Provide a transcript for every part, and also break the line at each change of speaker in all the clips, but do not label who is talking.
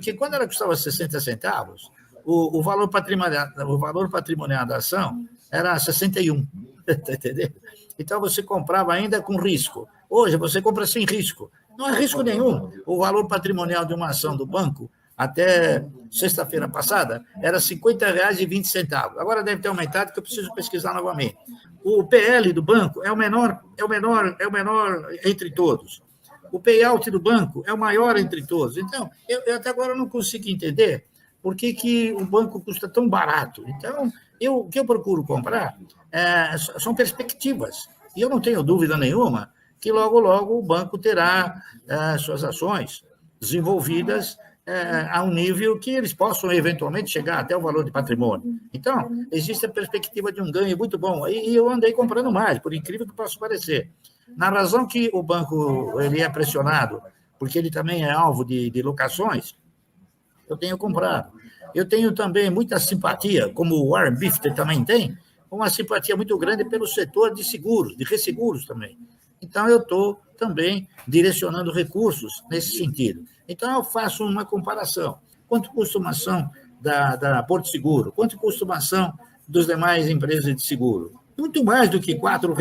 Porque quando ela custava 60 centavos, o valor patrimonial da ação era 61, tá entendendo? Então, você comprava ainda com risco. Hoje, você compra sem risco. Não há risco nenhum. O valor patrimonial de uma ação do banco, até sexta-feira passada, era R$ 50,20. Agora deve ter aumentado, que eu preciso pesquisar novamente. O PL do banco é o menor entre todos. O payout do banco é o maior entre todos. Então, eu até agora não consigo entender por que o banco custa tão barato. Então, o que eu procuro comprar são perspectivas. E eu não tenho dúvida nenhuma que logo, logo o banco terá suas ações desenvolvidas a um nível que eles possam eventualmente chegar até o valor de patrimônio. Então, existe a perspectiva de um ganho muito bom. E eu andei comprando mais, por incrível que possa parecer. Na razão que o banco ele é pressionado, porque ele também é alvo de locações, eu tenho comprado. Eu tenho também muita simpatia, como o Warren Buffett também tem, uma simpatia muito grande pelo setor de seguros, de resseguros também. Então, eu estou também direcionando recursos nesse sentido. Então, eu faço uma comparação. Quanto custa uma ação da Porto Seguro? Quanto custa uma ação das demais empresas de seguro? Muito mais do que R$ 4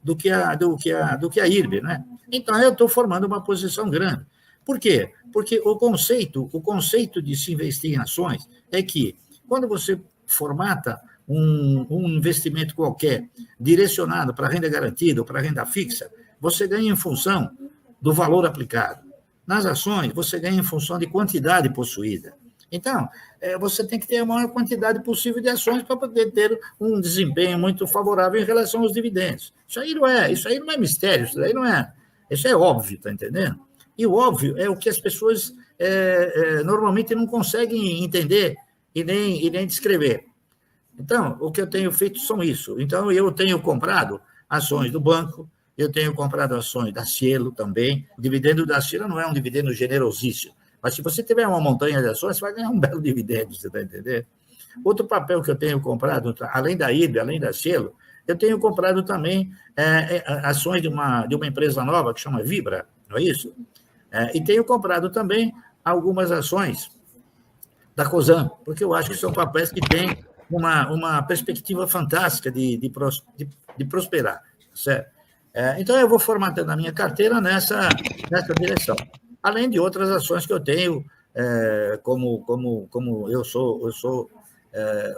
do que a IRB, né? Então, eu estou formando uma posição grande. Por quê? Porque o conceito de se investir em ações é que, quando você formata um investimento qualquer, direcionado para renda garantida ou para renda fixa, você ganha em função do valor aplicado. Nas ações, você ganha em função de quantidade possuída. Então, você tem que ter a maior quantidade possível de ações para poder ter um desempenho muito favorável em relação aos dividendos. Isso aí não é mistério, isso é óbvio, está entendendo? E o óbvio é o que as pessoas normalmente não conseguem entender e nem descrever. Então, o que eu tenho feito são isso. Então, eu tenho comprado ações do banco, eu tenho comprado ações da Cielo também. O dividendo da Cielo não é um dividendo generosíssimo, mas se você tiver uma montanha de ações, você vai ganhar um belo dividendo, você está entendendo? Outro papel que eu tenho comprado, além da IRB, além da Cielo, eu tenho comprado também ações de uma empresa nova que chama Vibra, não é isso? E tenho comprado também algumas ações da Cosan, porque eu acho que são papéis que têm uma perspectiva fantástica de prosperar, certo? Então, eu vou formatando a minha carteira nessa direção, além de outras ações que eu tenho, como eu sou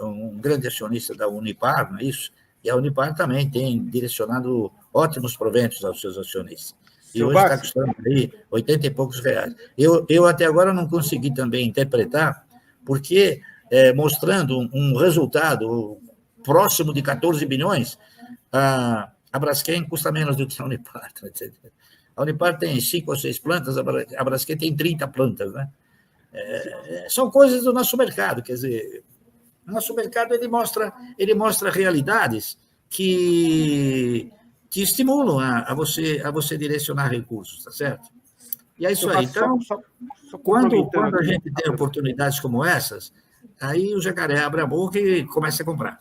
um grande acionista da Unipar, não é isso? E a Unipar também tem direcionado ótimos proventos aos seus acionistas. E hoje está custando aí 80 e poucos reais. Eu até agora não consegui também interpretar, porque mostrando um resultado próximo de 14 bilhões, a Braskem custa menos do que a Unipar. Tá? A Unipar tem 5 ou 6 plantas, a Braskem tem 30 plantas. Né? São coisas do nosso mercado, quer dizer, o nosso mercado ele mostra realidades que estimulam a você direcionar recursos, tá certo? E é isso aí. Então, quando a gente tem oportunidades como essas, aí o jacaré abre a boca e começa a comprar.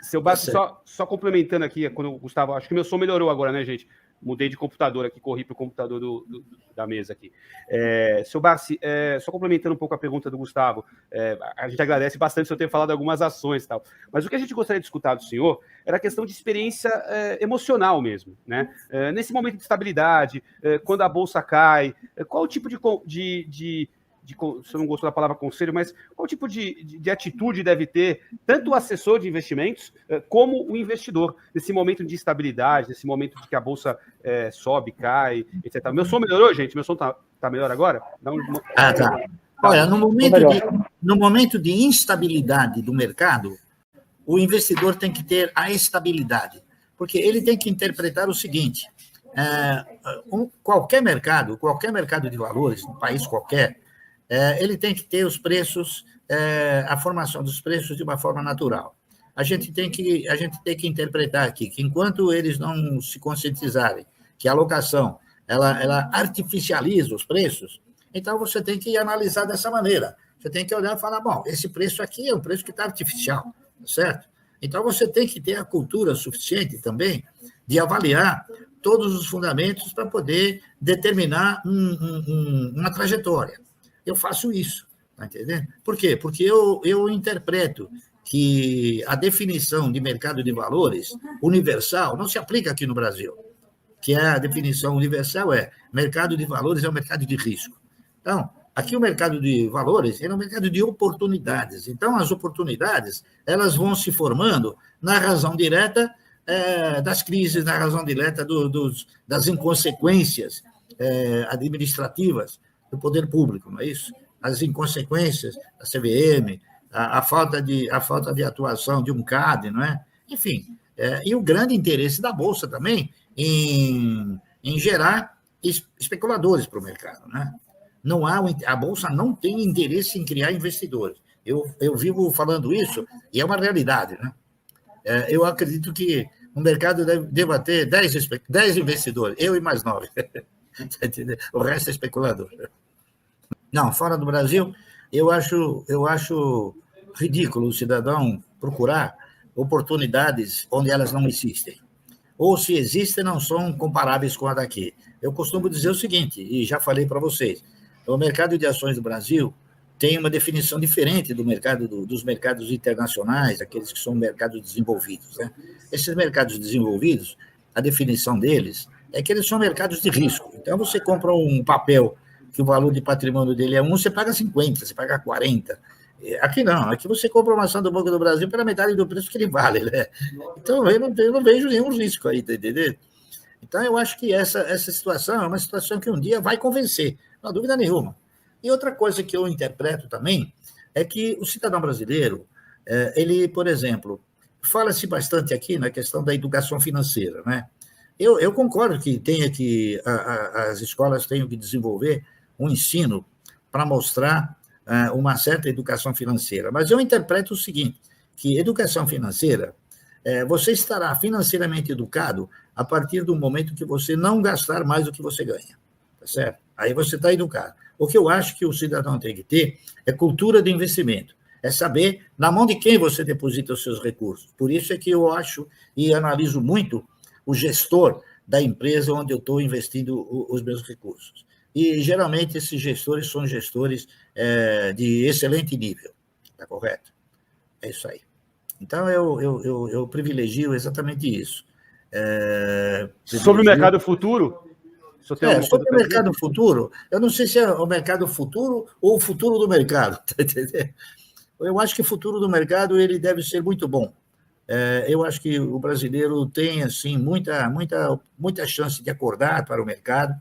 Seu Bassi, só complementando aqui, quando o Gustavo, acho que meu som melhorou agora, né, gente? Mudei de computador aqui, corri para o computador da mesa aqui. Seu Bassi, só complementando um pouco a pergunta do Gustavo, a gente agradece bastante o senhor ter falado algumas ações e tal, mas o que a gente gostaria de escutar do senhor era a questão de experiência emocional mesmo, né? Nesse momento de estabilidade, quando a bolsa cai, qual o tipo você não gostou da palavra conselho, mas qual tipo de atitude deve ter tanto o assessor de investimentos como o investidor nesse momento de instabilidade, nesse momento de que a bolsa sobe, cai, etc. Meu som melhorou, gente? Meu som tá melhor agora?
Tá. Olha, no momento de instabilidade do mercado, o investidor tem que ter a estabilidade, porque ele tem que interpretar o seguinte: qualquer mercado de valores, um país qualquer, ele tem que ter os preços, a formação dos preços de uma forma natural. A gente tem que interpretar aqui que, enquanto eles não se conscientizarem que a alocação ela artificializa os preços, então você tem que analisar dessa maneira. Você tem que olhar e falar, bom, esse preço aqui é um preço que está artificial, certo? Então, você tem que ter a cultura suficiente também de avaliar todos os fundamentos para poder determinar uma trajetória. eu faço isso, tá entendendo? Por quê? Porque eu interpreto que a definição de mercado de valores universal não se aplica aqui no Brasil, que a definição universal mercado de valores é um mercado de risco. Então, aqui o mercado de valores é um mercado de oportunidades. Então, as oportunidades elas vão se formando na razão direta das crises, na razão direta das inconsequências administrativas do poder público, não é isso? As inconsequências da CVM, a falta de atuação de um CAD, não é? Enfim, e o grande interesse da Bolsa também em gerar especuladores para o mercado, né? A Bolsa não tem interesse em criar investidores. Eu vivo falando isso e é uma realidade, né? Eu acredito que o mercado deva ter 10 investidores, eu e mais 9. O resto é especulador. Não, fora do Brasil, eu acho ridículo o cidadão procurar oportunidades onde elas não existem. Ou, se existem, não são comparáveis com a daqui. Eu costumo dizer o seguinte, e já falei para vocês, o mercado de ações do Brasil tem uma definição diferente dos mercados internacionais, aqueles que são mercados desenvolvidos, né? Esses mercados desenvolvidos, a definição deles é que eles são mercados de risco. Então, você compra um papel que o valor de patrimônio dele é 1, você paga 50, você paga 40. Aqui não, aqui você compra uma ação do Banco do Brasil pela metade do preço que ele vale, né? Então, eu não vejo nenhum risco aí, tá entendendo? Então, eu acho que essa situação é uma situação que um dia vai convencer, não há dúvida nenhuma. E outra coisa que eu interpreto também é que o cidadão brasileiro, ele, por exemplo, fala-se bastante aqui na questão da educação financeira, né? Eu concordo que as escolas tenham que desenvolver um ensino para mostrar uma certa educação financeira, mas eu interpreto o seguinte, que educação financeira, você estará financeiramente educado a partir do momento que você não gastar mais do que você ganha, tá certo? Aí você está educado. O que eu acho que o cidadão tem que ter é cultura de investimento, é saber na mão de quem você deposita os seus recursos. Por isso é que eu acho e analiso muito o gestor da empresa onde eu estou investindo os meus recursos. E, geralmente, esses gestores são gestores de excelente nível, está correto? É isso aí. Então, eu privilegio exatamente isso.
Sobre o mercado futuro?
Sobre o mercado futuro, eu não sei se é o mercado futuro ou o futuro do mercado, tá entendendo? Eu acho que o futuro do mercado ele deve ser muito bom. Eu acho que o brasileiro tem assim, muita chance de acordar para o mercado.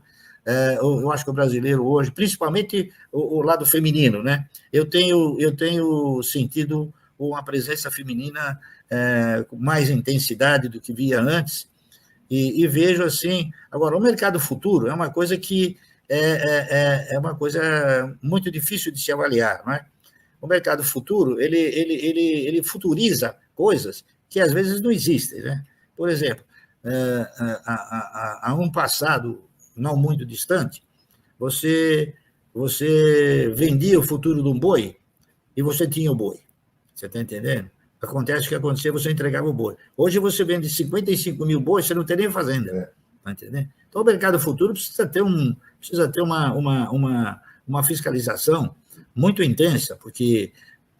Eu acho que o brasileiro hoje, principalmente o lado feminino, né? Eu tenho sentido uma presença feminina com mais intensidade do que via antes, e vejo assim. Agora, o mercado futuro é uma coisa que é uma coisa muito difícil de se avaliar, não é? O mercado futuro, ele futuriza coisas que às vezes não existem, né? Por exemplo, há um passado não muito distante, você vendia o futuro de um boi e você tinha o boi. Você está entendendo? Acontece o que acontecia, você entregava o boi. Hoje você vende 55 mil bois, você não tem nem fazenda. Está entendendo? Então, o mercado futuro precisa ter uma fiscalização muito intensa, porque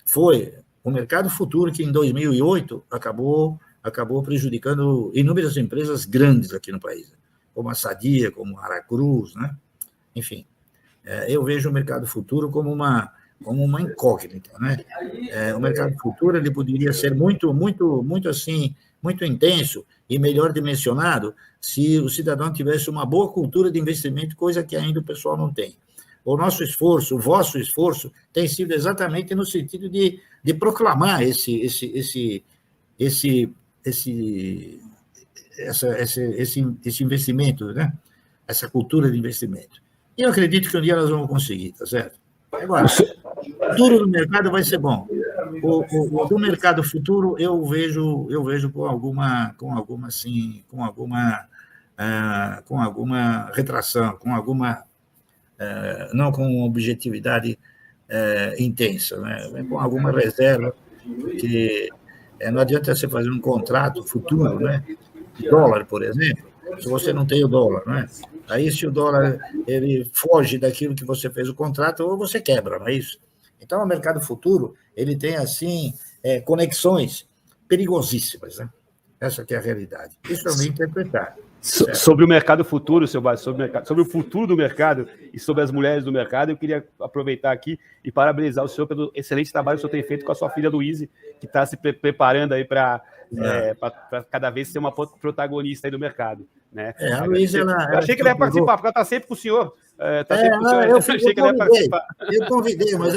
foi o mercado futuro que, em 2008, acabou prejudicando inúmeras empresas grandes aqui no país, como a Sadia, como a Aracruz, né? Enfim, eu vejo o mercado futuro como uma incógnita, né? O mercado futuro ele poderia ser muito intenso e melhor dimensionado se o cidadão tivesse uma boa cultura de investimento, coisa que ainda o pessoal não tem. O nosso esforço, o vosso esforço, tem sido exatamente no sentido de proclamar esse investimento, né? Essa cultura de investimento. E eu acredito que um dia nós vamos conseguir, tá certo? Agora, o futuro do mercado vai ser bom. O do mercado futuro eu vejo com alguma retração, não com objetividade intensa, né? Com alguma reserva, que não adianta você fazer um contrato futuro, né? De dólar, por exemplo, se você não tem o dólar, né? Aí, se o dólar ele foge daquilo que você fez o contrato, ou você quebra, não é isso? Então, o mercado futuro ele tem, assim, conexões perigosíssimas, né? Essa que é a realidade. Isso é o meu interpretar.
Sobre o mercado futuro, seu Bárcio, sobre o futuro do mercado e sobre as mulheres do mercado, eu queria aproveitar aqui e parabenizar o senhor pelo excelente trabalho que o senhor tem feito com a sua filha Luíse, que está se preparando aí para cada vez ser uma protagonista aí do mercado. Né?
A Luísa,
eu achei que ela ia participar, porque ela está sempre com o senhor.
Eu convidei, mas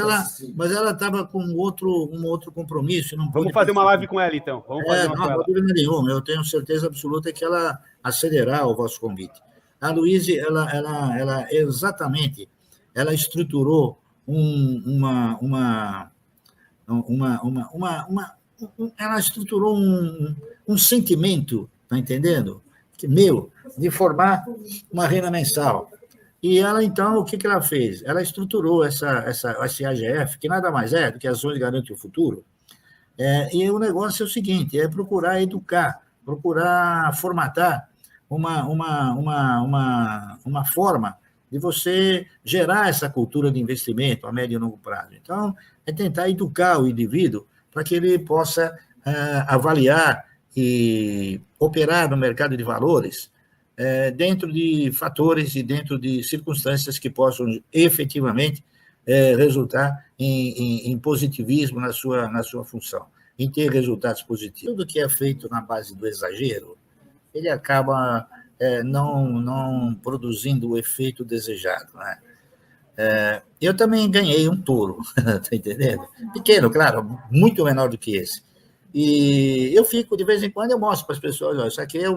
ela estava com um outro compromisso. Não
Vamos fazer uma live com ela, então. Vamos fazer
não há dúvida nenhuma. Eu tenho certeza absoluta que ela acelerar o vosso convite. A Luísa, ela exatamente, ela estruturou ela estruturou um sentimento, tá entendendo? De formar uma renda mensal. E ela, então, o que ela fez? Ela estruturou esse AGF, que nada mais é do que Ações Garante o Futuro, e o negócio é o seguinte, é procurar educar, procurar formatar uma forma de você gerar essa cultura de investimento a médio e longo prazo. Então, é tentar educar o indivíduo para que ele possa avaliar e operar no mercado de valores dentro de fatores e dentro de circunstâncias que possam efetivamente resultar em positivismo na sua função, em ter resultados positivos. Tudo que é feito na base do exagero, ele acaba não produzindo o efeito desejado, né? Eu também ganhei um touro, tá entendendo? Pequeno, claro, muito menor do que esse. E eu fico, de vez em quando, eu mostro para as pessoas, ó, isso aqui é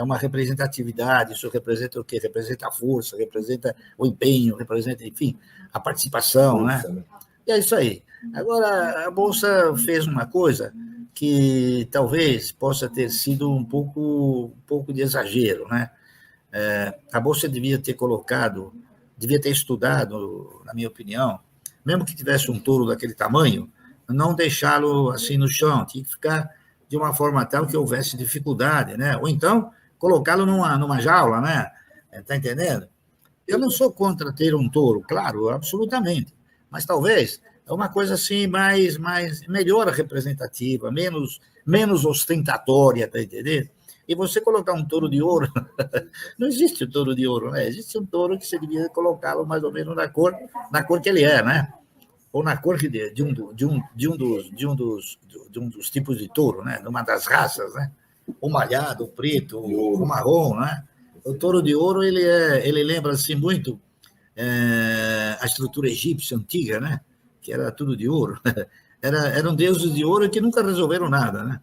uma representatividade, isso representa o quê? Representa a força, representa o empenho, representa, enfim, a participação, né? E é isso aí. Agora, a Bolsa fez uma coisa que talvez possa ter sido um pouco de exagero, né? A Bolsa devia ter estudado, na minha opinião, mesmo que tivesse um touro daquele tamanho, não deixá-lo assim no chão, tinha que ficar de uma forma tal que houvesse dificuldade, né? Ou então colocá-lo numa jaula, né? Está entendendo? Eu não sou contra ter um touro, claro, absolutamente, mas talvez é uma coisa assim mais melhor representativa, menos ostentatória, está entendendo? E você colocar um touro de ouro, não existe um touro de ouro, né? Existe um touro que você devia colocá-lo mais ou menos na cor que ele é, né? Ou na cor de um dos tipos de touro, né? Numa das raças, né? O malhado, o preto, o marrom, né? O touro de ouro, ele lembra assim muito a estrutura egípcia antiga, né? Que era tudo de ouro. Eram deuses de ouro que nunca resolveram nada, né?